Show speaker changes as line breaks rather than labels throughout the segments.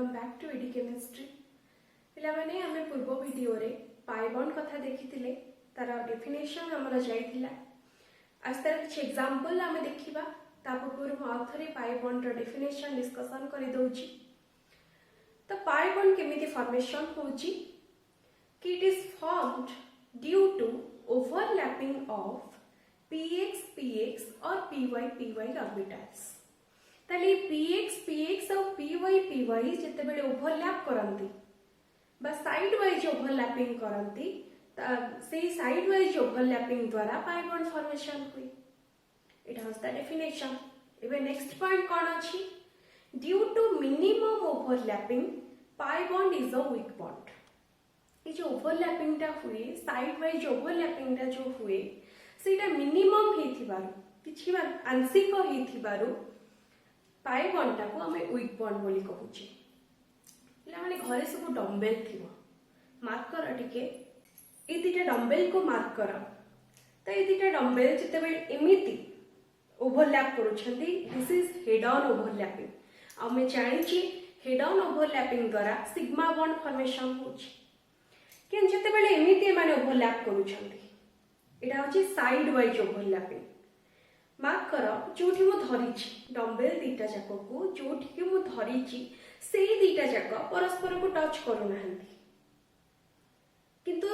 Welcome back to AD chemistry. पिलामाने हमें पूर्व वीडियो रे पाई बॉन्ड कथा देखिथिले, तार डेफिनेशन हमर जाइथिला। आज तार किछ एग्जांपल हमें देखिबा। ता पूर्व आथरे पाई बॉन्ड रो डेफिनेशन डिस्कशन करि दउची। तो पाई बॉन्ड केमिति फॉर्मेशन होची कि it is formed due to overlapping of px px और py py ऑर्बिटल्स। ताली px px और py py जिते बेले ओवरलैप करंती बा साइड वाइज ओवरलैपिंग करंती, से साइड वाइज ओवरलैपिंग द्वारा पाई बॉन्ड फॉर्मेशन हुई। It has the definition. एबे नेक्स्ट पॉइंट कोन अछि? Due to minimum overlapping pi bond is a weak bond. ये जो ओवरलैपिंग टा हुए, साइड वाइज ओवरलैपिंग टा जो हुए सेटा मिनिमम हेथिबारु, किछि बार आंशिक हेथिबारु पाई बॉन्ड टा को हमें वीक बॉन्ड बोली कहूचे। पिला माने घरे सब डम्बेल थिबो, मार्क कर टिके ए दिटा डम्बेल को मार्क कर। तो ए दिटा डम्बेल जते बेल एमिति ओवरलैप करूछंदी, this is head on overlapping. आ मैं जानि छी हेड ऑन ओवरलैपिंग द्वारा सिग्मा बॉन्ड फॉर्मेशन होची। कि जते बेल एमिति माने ओवरलैप करूछंदी, एटा होची साइड वाइज ओवरलैपिंग। मार्क कर जोठी मु धरिछि डम्बेल दीटा जाको को, जोठी कि मु धरिछि सेही दीटा जाको परस्पर को टच करू नाहंती। किंतु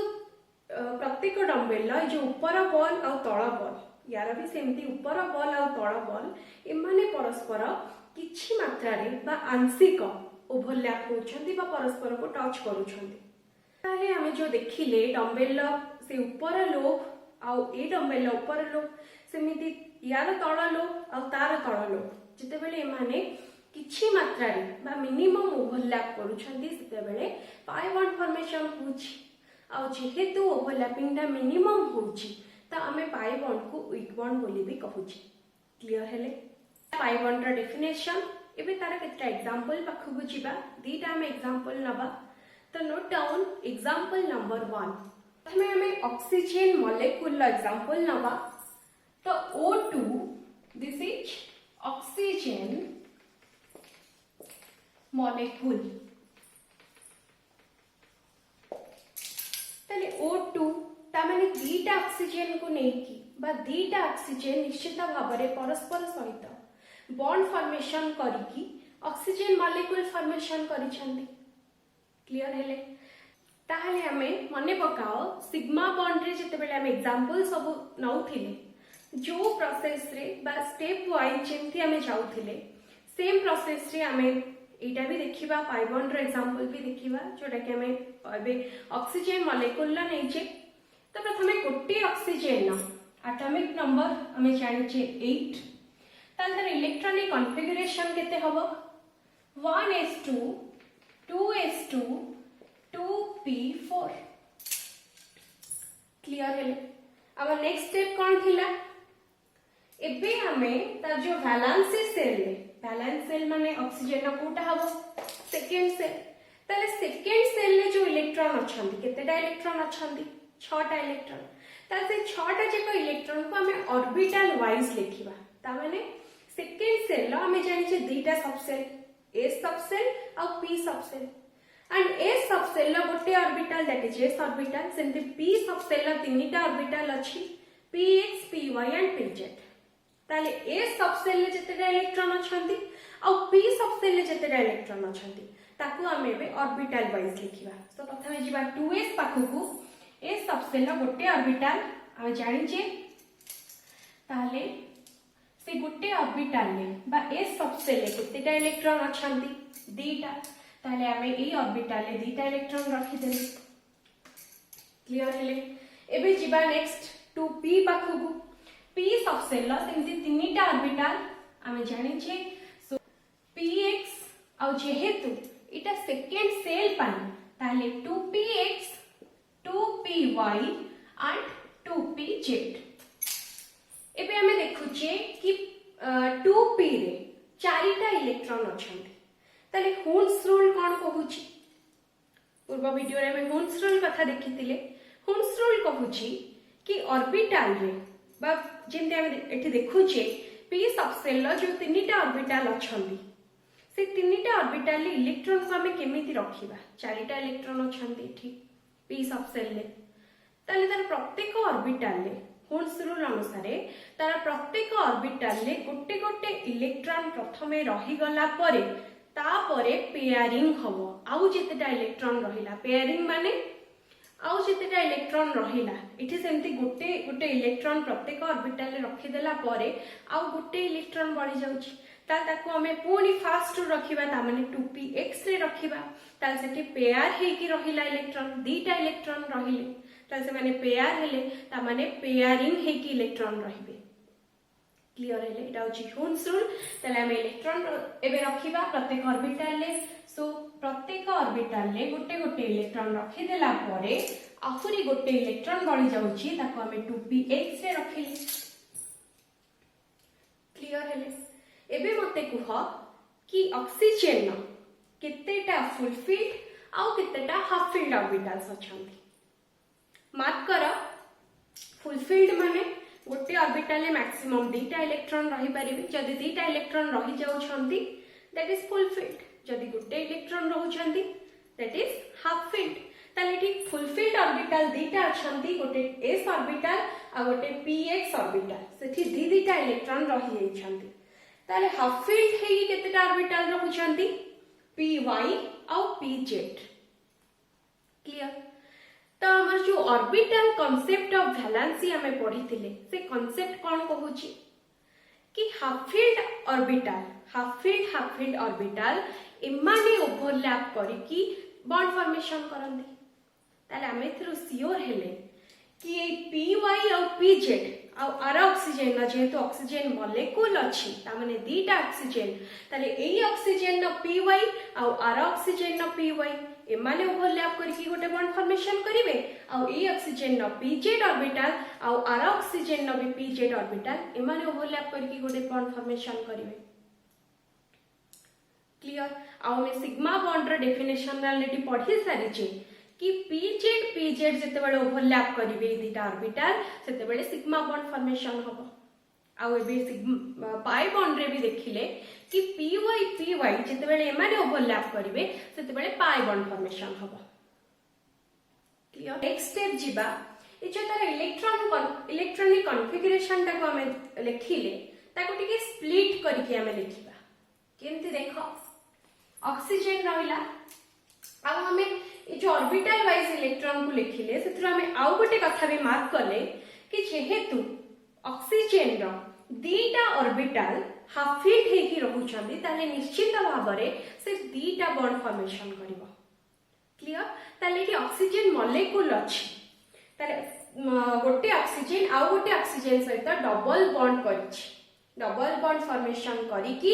प्रत्येक डम्बेल जो ऊपर बॉल और तळ बॉल, यार भी सेमती ऊपर बॉल और तळ बॉल एमाने परस्पर किछि मात्रा रे बा आंशिक ओवरलैप होछंती बा परस्पर को टच करूछंती। ताले हमें जो देखिले डम्बेल से ऊपर लोब आउ ए डम्बेल ऊपर लोब, सेमिति यार तळ लोब आउ तार तळ लोब जिते बेले एमाने किछि मात्रा रे बा मिनिमम ओवरलैप करूछंती, सेते बेले पाई बॉन्ड फॉर्मेशन होछि। आउ जेहेतु ओवरलैपिंग दा मिनिमम होछि त हमें पाई बॉन्ड को वीक बॉन्ड बोली भी कहूछि। क्लियर हेले पाई बॉन्ड रा डेफिनेशन। एबे तार केतटा एग्जांपल पाखु जिबा, दीटा हम एग्जांपल नबा। तो नोट डाउन एग्जांपल नंबर 1। हमें हमें ऑक्सीजन मॉलिक्यूल एग्जांपल नबा। तो O2, this is oxygen molecule. तले O2 ता माने दीटा ऑक्सीजन को नेकी बा दीटा ऑक्सीजन निश्चित भाव में परस्पर सहित बॉन्ड फॉर्मेशन करिकी ऑक्सीजन मॉलिक्यूल फॉर्मेशन करिसंती। क्लियर हेले ताहले हमें मने पकाओ सिग्मा बॉन्ड रे जते बेले हम एग्जांपल सब नउथिले, जो प्रोसेस रे बा स्टेप वाइज जेमथि हमें जाउथिले सेम प्रोसेस रे हमें एटा भी देखिबा, पाई बॉन्ड रो एग्जांपल भी देखिबा, जोटा कि हमें एबे ऑक्सीजन मॉलिक्यूल ला नेचे। तो प्रथमे कोटी ऑक्सीजन ना एटॉमिक नंबर हमें जानिचे 8। तार इलेक्ट्रॉनिक कॉन्फ़िगरेशन केते हबो 1s2 2s2 2p4। क्लियर हेले अब नेक्स्ट स्टेप कौन थिला? एबे हमें तार जो वैलेंसी सेल ले, वैलेंस सेल माने ऑक्सीजन ना कोटा हबो सेकंड सेल। ताले सेकंड सेल ले जो इलेक्ट्रॉन अछंती, केतेटा इलेक्ट्रॉन अछंती? 6टा इलेक्ट्रॉन। तार से 6टा जेको इलेक्ट्रॉन को हमें ऑर्बिटल वाइज लिखिबा। ता माने सेकंड सेल ला हमें जानिचे दीटा सबसेल, s सबसेल और p subshell. And s subshell ला गोटे orbital that is s orbital, सेंति p सबसेल ला तीनटा ऑर्बिटल अछि px py एंड pz। ताले s सबसेल ले जतेटा इलेक्ट्रॉन अछंती और p सबसेल ले जतेटा इलेक्ट्रॉन अछंती ताकू हमें बे ऑर्बिटल वाइज लिखिबा। तो प्रथमे जिबा 2s पाखकू s सबसेल ला गोटे ऑर्बिटल आ जानिचे, ताले से गोटे ऑर्बिटल ले बा s सबसेल ले केतेटा इलेक्ट्रॉन अछंती? दीटा। ताले हमें ए ऑर्बिटल ले दीटा इलेक्ट्रॉन रखि देले। क्लियर हेले एबे जिबा नेक्स्ट 2p पाखकू p सबसेल ला सेमति तीनटा ऑर्बिटल हमें जानिचे। सो px आ जेहेतु इटा सेकंड सेल पानी ताले 2px 2py एंड 2pz। एबे हमें देखुचे कि 2p रे 4टा इलेक्ट्रॉन अछंती। ताले हुन्स रूल कोन कहूची? पूर्व वीडियो रे हमें हुन्स रूल कथा देखितिले। हुन्स रूल कहूची कि ऑर्बिटल रे बा जेंते हमें एठी देखुचे p सबसेल लो जो तीनटा ऑर्बिटल अछंती से तीनटा ऑर्बिटल इलेक्ट्रॉन को हमें केमिति रखिबा चारिटा इलेक्ट्रॉन अछंती एठी p सबसेल ले ताले तार प्रत्येक ऑर्बिटल ले हुन्स रूल अनुसार तार प्रत्येक ऑर्बिटल ले गोटे गोटे इलेक्ट्रॉन प्रथमे रही गला परे तापरे पेयरिंग हबो आउ जेतेटा इलेक्ट्रॉन रहिला पेयरिंग माने आउ जेतेटा इलेक्ट्रॉन रहिला इठी सेमती गोटे गोटे इलेक्ट्रॉन प्रत्येक ऑर्बिटल रे रखि देला परे आउ गोटे इलेक्ट्रॉन बढ़ी जाउची ताको हमें पुणी फास्ट रखिबा ता माने 2px रे रखिबा ता सेठी पेयर हे की रहिला इलेक्ट्रॉन दीटा इलेक्ट्रॉन रहिले ता से माने पेयर हेले ता माने पेयरिंग हे की इलेक्ट्रॉन रहिबे क्लियर हेले एटा होची हुन्स रूल तले हम इलेक्ट्रॉन एबे रखिबा प्रत्येक ऑर्बिटल ले सो प्रत्येक ऑर्बिटल ले गोटे गोटे इलेक्ट्रॉन रखि देला परे आहुरी गोटे इलेक्ट्रॉन बढ़ी जाउची ताको हमें 2px रे रखिले क्लियर हेले एबे मते कुह कि ऑक्सीजन केतेटा फुलफिल्ड आउ केतेटा हाफ फिल्ड ऑर्बिटल्स अछंती मार्क कर फुलफिल्ड माने गोटे ऑर्बिटल ले मैक्सिमम दीटा इलेक्ट्रॉन रही परिबे जदी दीटा इलेक्ट्रॉन रही जाउछंती दैट इज फुलफिल्ड जदी गोटे इलेक्ट्रॉन रहउछंती दैट इज हाफ फिल्ड ताले ठीक फुलफिल्ड ऑर्बिटल दीटा अछंती गोटे s ऑर्बिटल आ गोटे px ऑर्बिटल सेठी दीटा इलेक्ट्रॉन रही जाइछंती ताले हाफ फिल्ड हेगी केतेटा ऑर्बिटल रहउछंती py आउ pz क्लियर तो हमर जो ऑर्बिटल कांसेप्ट ऑफ वैलेंसी हमें पढ़ी थिले से कांसेप्ट कोन कहूची कि हाफ फिल्ड ऑर्बिटल इमाने ओवरलैप करिकी बॉन्ड फॉर्मेशन करंती ताले हमें थ्रू सियोर हेले कि ए py और pz आउ आर ऑक्सीजन न जेहेतु ऑक्सीजन मॉलिक्यूल अछि ता माने दीटा ऑक्सीजन ताले एई ऑक्सीजन न py आउ आर ऑक्सीजन न py एमाने ओवरलैप करके गोटे बॉन्ड फॉर्मेशन करिवे आउ एई ऑक्सीजन न pz ऑर्बिटल आउ आर ऑक्सीजन न भी pz ऑर्बिटल एमाने ओवरलैप करके गोटे बॉन्ड फॉर्मेशन करिवे क्लियर आउ में सिग्मा बॉन्ड रो डेफिनेशन ऑलरेडी पढ़ी सारी छे कि pz जते बेले ओवरलैप करिवे दीटा ऑर्बिटल सेते बेले सिग्मा बॉन्ड फॉर्मेशन हबो आउ एबे सिग्मा पाई बॉन्ड रे भी देखिले कि py जते बेले एमाने ओवरलैप करिवे सेते बेले पाई बॉन्ड फॉर्मेशन हबो क्लियर नेक्स्ट स्टेप जिबा ए जो तार इलेक्ट्रॉनिक कॉन्फ़िगरेशन ता को हमें लिखिले ताको टिके स्प्लिट करके हमें लिखिबा केमती देखो ऑक्सीजन रहिला आउ हमें जो ऑर्बिटल वाइज इलेक्ट्रॉन को लिखिले से हमें आउ गोटे कथा भी मार्क कले कि जेहेतु ऑक्सीजन रो दीटा ऑर्बिटल हाफ फिल्ड हे की रहउछंदी ताले निश्चित भाव रे से दीटा बॉन्ड फॉर्मेशन करिवो क्लियर ताले कि ऑक्सीजन मॉलिक्यूल अछि ताले गोटे ऑक्सीजन आउ गोटे ऑक्सीजन सहित डबल बॉन्ड करिछि डबल बॉन्ड फॉर्मेशन करी कि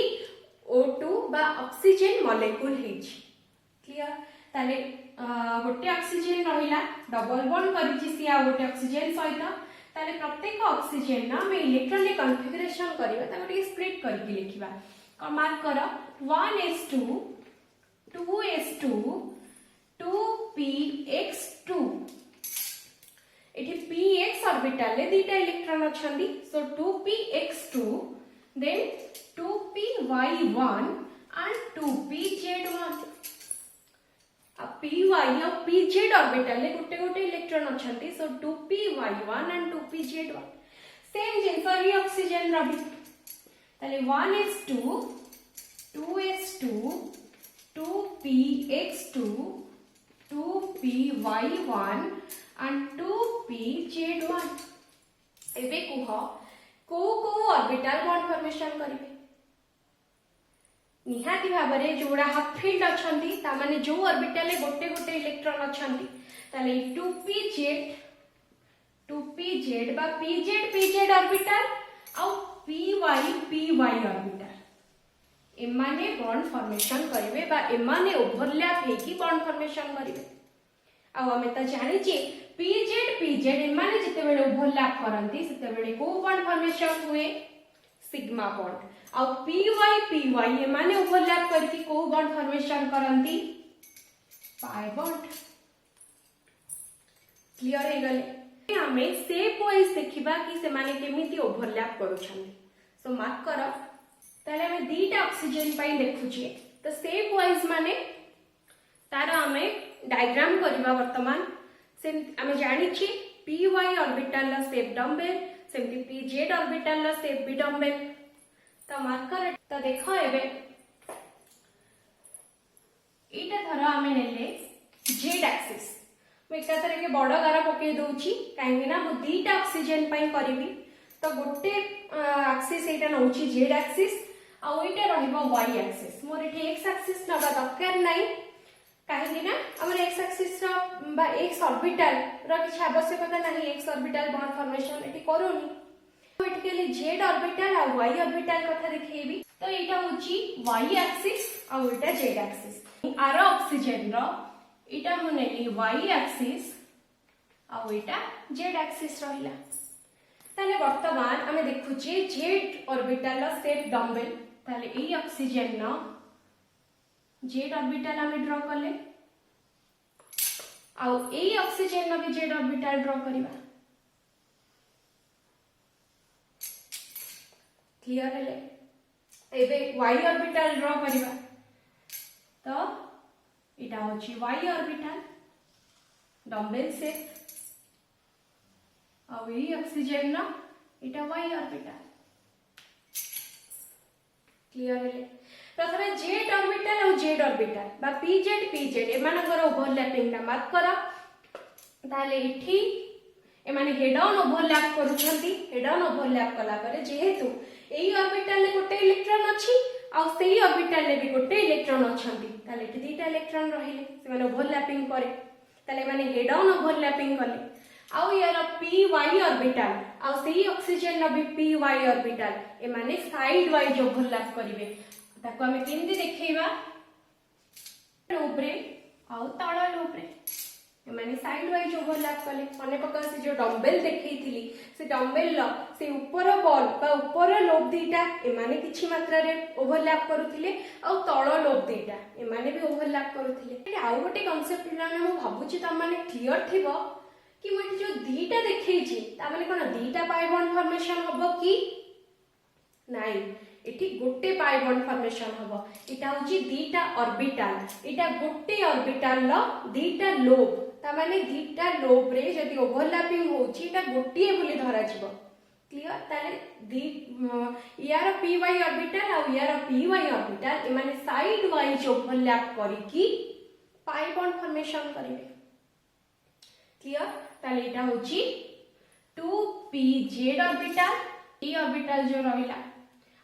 O2 बा ऑक्सीजन मॉलिक्यूल हेछि क्लियर ताले गोटे ऑक्सीजन रहिला डबल बॉन्ड करिछि सी आ गोटे ऑक्सीजन सहित ताले प्रत्येक ऑक्सीजन ना में इलेक्ट्रॉनिक कॉन्फ़िगरेशन करिबा ताको टिके स्प्लिट करके लिखिबा को मार्क करो 1s2 2s2 2px2 एठी px ऑर्बिटल ले दीटा इलेक्ट्रॉन अछंदी so 2px2 then 2py1 and 2pz1 py और pz ऑर्बिटल ले गोटे गोटे इलेक्ट्रॉन अछंती so 2py1 and 2pz1 same things री ऑक्सीजन रबी ताले 1s2 2s2 2px2 2py1 and 2pz1 एबे कुह को ऑर्बिटल बॉन्ड फॉर्मेशन करिवे निहाती भाबरे जोड़ा हाफ फिल्ड अछंती ता माने जो ऑर्बिटल ले गोटे गोटे इलेक्ट्रॉन अछंती ताले 2pz बा pz ऑर्बिटल आ py ऑर्बिटल एमाने बॉन्ड फॉर्मेशन करिवे बा एमाने ओवरलैप हे की बॉन्ड फॉर्मेशन करिवे आ हमें त जानि जे pz एमाने जते बेले ओवरलैप करंती सेते बेले को बॉन्ड फॉर्मेशन हुए सिग्मा बॉन्ड आ py एमाने ओवरलैप करके को बॉन्ड फॉर्मेशन करंती पाई बॉन्ड क्लियर हे गले हमें शेप वाइज देखिबा कि से माने केमिति ओवरलैप करूछन सो मार्क करो ताले हमें दीटा ऑक्सीजन पाई देखु छी तो स्टेप वाइज माने तार आमे डायग्राम करबा वर्तमान से आमे जानि छी P Y orbital shape dumbbell सेमती पी जेड ऑर्बिटल स्टेप बी डम्बेल तो मार्कर तो देखो एबे एटा धर आमे नेले जेड एक्सिस मैं एक तरह के बड़ गार पके दउची काहे ना मु दीटा ऑक्सीजन पई करबी तो गोटे एक्सिस एटा नउची जेड एक्सिस आ ओइटा रहइबो वाई एक्सिस मोर एठी एक्स एक्सिस नबा दरकार नाही काहे ना हमर एक्स एक्सिस रो बा एक्स ऑर्बिटल रो किछ आवश्यकता नाही एक्स ऑर्बिटल बॉन्ड फॉर्मेशन एठी करूनी तो एठी केले जेड ऑर्बिटल आ वाई ऑर्बिटल कथा देखैबी तो एटा होची वाई एक्सिस आ ओइटा जेड एक्सिस आर ऑक्सीजन रो एटा मु नेली वाई एक्सिस आ ओइटा जेड एक्सिस रहिला ताले वर्तमान आमे देखुचे जेड ऑर्बिटल स्टेप डम्बेल ताले ए ऑक्सीजन न जेड ऑर्बिटल आमे ड्रा करले आउ ए ऑक्सीजन न भी जेड ऑर्बिटल ड्रा करिबा क्लियर हेले एबे वाई ऑर्बिटल ड्रा करिबा तो इटा होची वाई ऑर्बिटल डम्बेल शेप आउ ए ऑक्सीजन न इटा वाई ऑर्बिटल क्लियर हेले प्रथमे जेड ऑर्बिटल और जेड ऑर्बिटल बा पीजेड एमानकर ओवरलैपिंग ना मार्क करा ताले इठी एमाने हेड ऑन ओवरलैप करूछंती हेड ऑन ओवरलैप कला करे जेहेतु एई ऑर्बिटल ले गोटे इलेक्ट्रॉन अछि आ सेई ऑर्बिटल ले भी गोटे इलेक्ट्रॉन अछंती ताले इठी दुईटा इलेक्ट्रॉन रहिले से माने ओवरलैपिंग करे ताले माने हेड ऑन ओवरलैपिंग कले आउ यार पी वाई ऑर्बिटल आ सेई ऑक्सीजन न भी पी वाई ऑर्बिटल ए माने साइड वाइज ओवरलैप करिवे ताको हमें केमती देखैबा लूप रे आउ तळ लूप रे माने साइड वाइज ओवरलैप कले मने पका से जो डम्बेल देखैथिली से डम्बेल ल से ऊपर बॉल बा ऊपर लोब दीटा ए माने किछि मात्रा रे ओवरलैप करूथिले आउ तळ लोब दीटा ए माने भी ओवरलैप करूथिले आउ गोटे कांसेप्ट पिलाने मु भाबुची त माने क्लियर थिबो कि मोठी जो दीटा देखैछि ता माने कोन दीटा पाई बॉन्ड फॉर्मेशन हबो कि नाही एठी गोटे पाई बॉन्ड फॉर्मेशन हबो इटा होची दीटा ऑर्बिटल इटा गोटे ऑर्बिटल ल दीटा लोब ता माने दीटा लोब रे जदी ओवरलैपिंग होची इटा गोटे बोली धरा जिवो क्लियर ताले दी यार पी वाई ऑर्बिटल आ यार पी वाई ऑर्बिटल ए माने साइड वाइज ओवरलैप करी की पाई बॉन्ड फॉर्मेशन करिवे क्लियर ताले इटा होची 2pz ऑर्बिटल ई ऑर्बिटल जो रहिला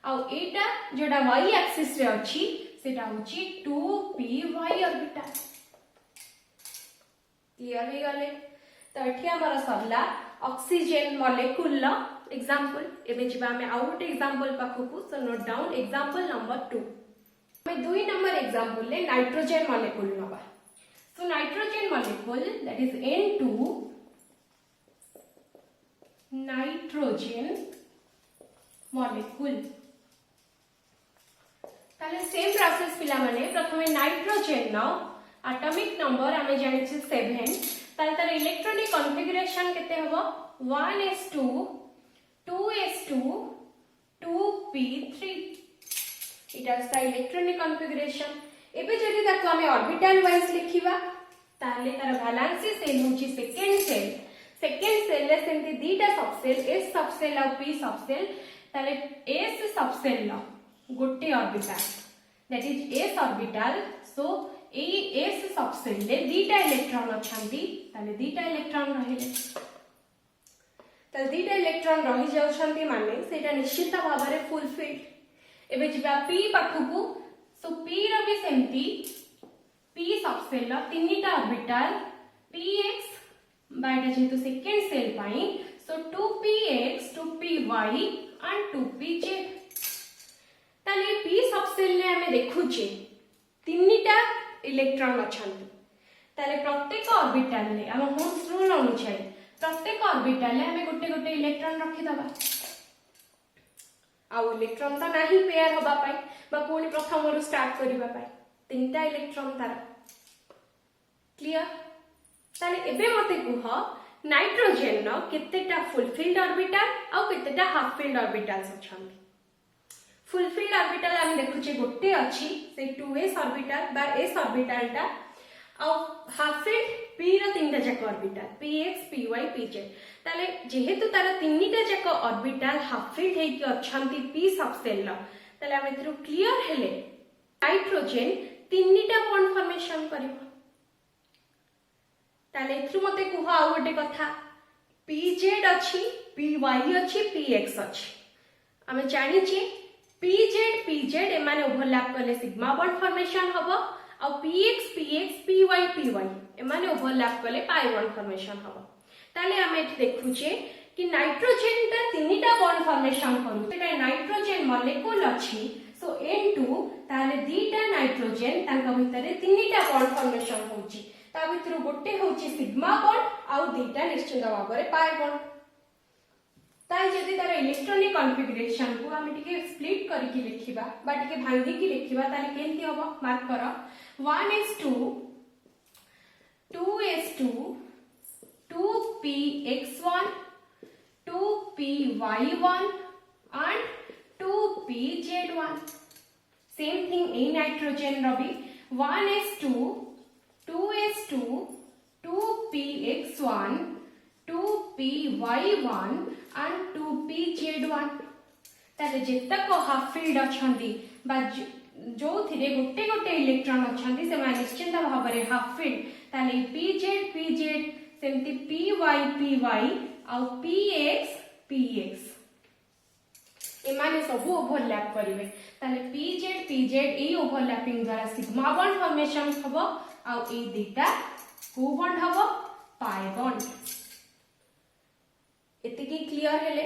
आउ एटा जोडा y एक्सिस रे अछि सेटा होची 2py ऑर्बिटल क्लियर हे गले तो एठी हमर सबला ऑक्सीजन मॉलिक्यूल ल एग्जांपल एबे जिबा हमें out example पाखकु so note down example number 2 हमें 2 नंबर एग्जांपल ले नाइट्रोजन मॉलिक्यूल नबा so nitrogen molecule that is N2 nitrogen molecule ताले सेम प्रोसेस पिला माने प्रथमे नाइट्रोजन न एटॉमिक नंबर आमे जानि छी 7 ताले तार इलेक्ट्रॉनिक कॉन्फ़िगरेशन केते हबो 1s2 2s2 2p3 इटा सा इलेक्ट्रॉनिक कॉन्फ़िगरेशन एबे जदि ताको आमे ऑर्बिटल वाइज लिखिबा ताले तार वैलेंसी सेल होची सेकेंड सेल ले सेंती दीटा सबसेल s सबसेल आ p सबसेल ताले s सबसेल ल गोटे orbital that is s orbital so A s subshell ले दीटा इलेक्ट्रॉन अछंती ताले दीटा इलेक्ट्रॉन रहिले ताले दीटा इलेक्ट्रॉन रहि जाउछंती माने सेटा निश्चित भाव रे फुलफिल्ड एबे जिबा p पाखकु सो p रो भी सेंती p सबसेल ल तीनटा ऑर्बिटल px बायटा जेतु सेकेंड सेल पाई so 2px 2py and 2pz ताले p सबसेल ने हमें देखुचे तीनटा इलेक्ट्रॉन अछंती ताले प्रत्येक ऑर्बिटल ले हम होम्स रूल अनुसार प्रत्येक ऑर्बिटल ले हमें गोटे गोटे इलेक्ट्रॉन रखि दबा आ इलेक्ट्रॉन त नाही पेयर होबा पाई बा कोनी प्रथम रु स्टार्ट करिबा पाई तीनटा इलेक्ट्रॉन तार क्लियर ताले एबे मते कुह नाइट्रोजन न केतेटा फुल फिल्ड ऑर्बिटल आ केतेटा हाफ फिल्ड ऑर्बिटल्स अछंती फुलफिल्ड ऑर्बिटल आम देखुचे गोटे अच्छी से 2s ऑर्बिटल बा s ऑर्बिटलटा आ हाफ फिल्ड p रो तीनटा जाक ऑर्बिटल px py pz ताले जेहेतु तार तीनटा जाक ऑर्बिटल हाफ फिल्ड हे कि अछंती p सबसेल लो ताले हम एथरो क्लियर हेले नाइट्रोजन तीनटा बॉन्ड फॉर्मेशन करिवो ताले एथरो मते कुहा आ गोटे कथा pz अच्छी py अच्छी px अच्छी आमे जानि छी pz एमाने ओवरलैप करले सिग्मा बॉन्ड फॉर्मेशन हबो आ px py एमाने ओवरलैप करले पाई बॉन्ड फॉर्मेशन हबो ताले आमे एठी देखुचे कि नाइट्रोजन ता तीनटा बॉन्ड फॉर्मेशन करू एटा नाइट्रोजन मॉलिक्यूल अछि सो N2 ताले दीटा नाइट्रोजन तांका भितरे तीनटा बॉन्ड फॉर्मेशन होची ता भितरु गोटे होची सिग्मा बॉन्ड आ दीटा निश्चित भाबरे पाई बॉन्ड ताई जदि तार इलेक्ट्रॉनिक कॉन्फ़िगरेशन को हम टिके स्प्लिट करके लिखिबा बा टिके भांगी की लिखिबा ताले केंती होबो मार्क करो 1s2 2s2 2px1 2py1 and 2pz1 same thing A nitrogen rabi 1s2 2s2 2px1 2py1 and 2pz1 ताले जेतक हाफ फील्ड अछंती बा जो थिरे गोटे गोटे इलेक्ट्रॉन अछंती से मा निश्चित भाबरे हाफ फील्ड ताले pz सेमती py आ px एमाने सब ओवरलैप करिवे ताले pz ए ओवरलैपिंग द्वारा सिग्मा बॉन्ड फॉर्मेशन हबो आ ए दीटा को बॉन्ड हबो पाई बॉन्ड एतिकी क्लियर हेले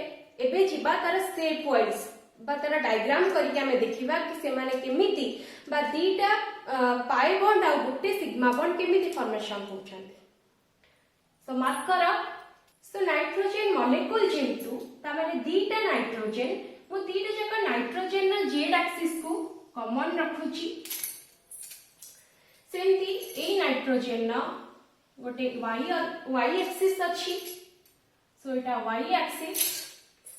एबे जिबा तार स्टेप वाइज बा तार डायग्राम करके हमें देखिबा कि से माने केमिति बा दीटा पाई बॉन्ड आ गुटे सिग्मा बॉन्ड केमिति फॉर्मेशन होछंती सो मार्क करा सो नाइट्रोजन मॉलिक्यूल जेतु ता माने दीटा नाइट्रोजन मो दीटा जक नाइट्रोजन ना z एक्सिस को कॉमन रखुची सेमती ए नाइट्रोजन ना गोटे y एक्सिस अछि सो एटा y एक्सिस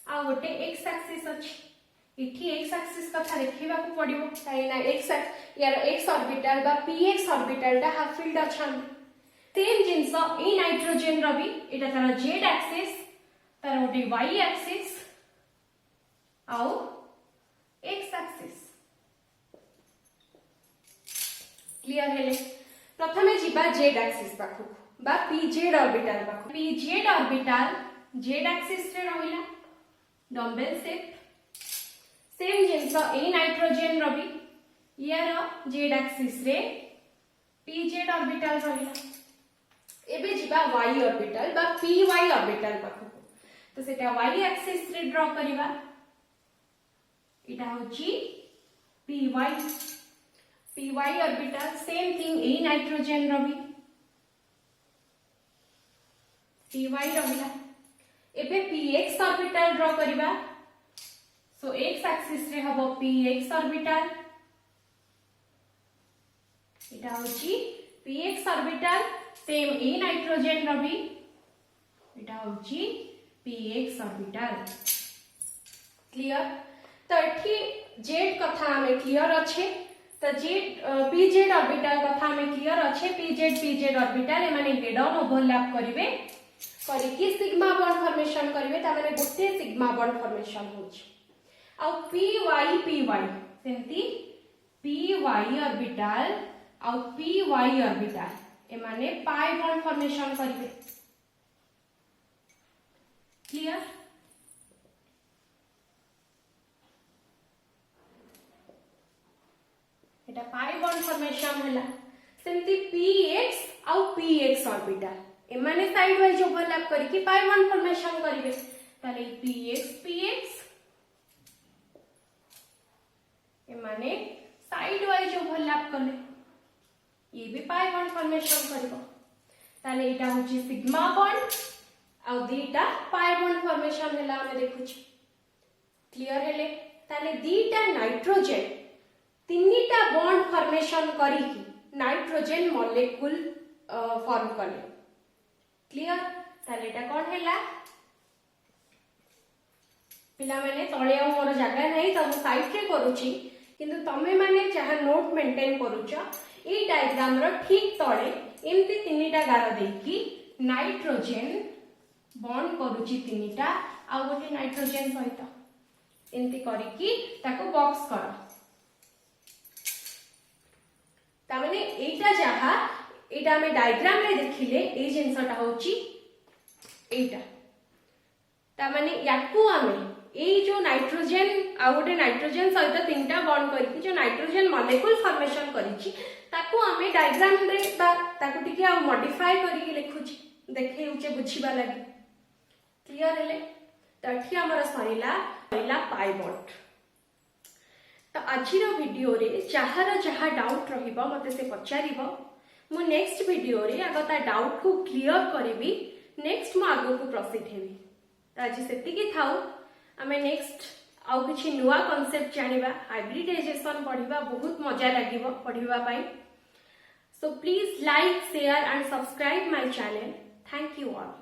आ गोटे x एक्सिस अछि इठी x एक्सिस कथा देखिबा को पड़िबो ताइना x यार x ऑर्बिटल बा px ऑर्बिटल ता हाफ फील्ड अछन सेम जिंस ए नाइट्रोजन रबी एटा तार z एक्सिस तार गोटे y एक्सिस आउ x एक्सिस क्लियर हेले प्रथमे जिबा z एक्सिस पाखु बा pz ऑर्बिटल पाखु pz ऑर्बिटल z एक्सिस रे रहिला डम्बल शेप सेम जिंस ए नाइट्रोजन रबी यार z एक्सिस रे pz ऑर्बिटल रहिला एबे जिबा y ऑर्बिटल बा py ऑर्बिटल पाखु तो सेटा y एक्सिस रे ड्रा करिवा इटा होची py ऑर्बिटल सेम थिंग ए नाइट्रोजन रबी py रहिला एबे px ऑर्बिटल ड्रा करिवा सो x एक्सिस रे हबो px ऑर्बिटल इटा होची px ऑर्बिटल सेम ए नाइट्रोजन रबी इटा होची px ऑर्बिटल क्लियर तो एठी z कथा हमें क्लियर अच्छे तो z pz ऑर्बिटल कथा हमें क्लियर अच्छे pz ऑर्बिटल माने हेड ऑन ओवरलैप करिवे करिकी सिग्मा बॉन्ड फॉर्मेशन करिवे ता माने गोटे सिग्मा बॉन्ड फॉर्मेशन होची आ py सेमती py ऑर्बिटल आ py ऑर्बिटल ए माने पाई बॉन्ड फॉर्मेशन करिवे क्लियर एटा पाई बॉन्ड फॉर्मेशन हैला सेमती px आ px ऑर्बिटल ए माने साइड वाइज ओवरलैप करिकी पाई बॉन्ड फॉर्मेशन करिवे ताले px ए माने साइड वाइज ओवरलैप करले ये भी पाई बॉन्ड फॉर्मेशन करिवो ताले एटा होची सिग्मा बॉन्ड आ दीटा पाई बॉन्ड फॉर्मेशन हैला हम देखुची क्लियर हेले ताले दीटा नाइट्रोजन तीनटा बॉन्ड फॉर्मेशन करिकी नाइट्रोजन मॉलिक्यूल फॉर्म करले क्लियर ताले एटा कोन हैला पिला माने तळे आ मोर जगह नहीं तो साइड रे करूची किंतु तमे माने जहाँ नोट मेंटेन करूछ ई डायग्राम रो ठीक तळे एमती तीनटा गार देकी नाइट्रोजन बॉन्ड करूची तीनटा आ गोटे नाइट्रोजन सहित एमती करिकी ताको बॉक्स कर तामाने एटा जहा एटा हमें डायग्राम रे देखिले ए जिंसटा होची एटा तामाने याकू हमें ए जो नाइट्रोजन आ गोटे नाइट्रोजन सहित तीनटा बॉन्ड करके जो नाइट्रोजन मॉलिक्यूल फॉर्मेशन करिछि ताकू हमें डायग्राम रे ताकू टिके आ मॉडिफाई करके लिखुछि देखे उचे बुझिबा लागि क्लियर हेले तो एठी हमर सरिला पहिला पाई बॉन्ड तो आजिर वीडियो रे जहार जहा डाउट रहिबो मते से पचारिबो मु नेक्स्ट वीडियो रे आगो ता डाउट को क्लियर करिवि नेक्स्ट मु आगो को प्रोसीड हेबी तो आज सेतिकी थाउ आमे नेक्स्ट आउ किछि नुवा कांसेप्ट जानिबा हाइब्रिडाइजेशन पढिबा बहुत मजा लागिबो पढिबा पई so please like share and subscribe my channel thank you all.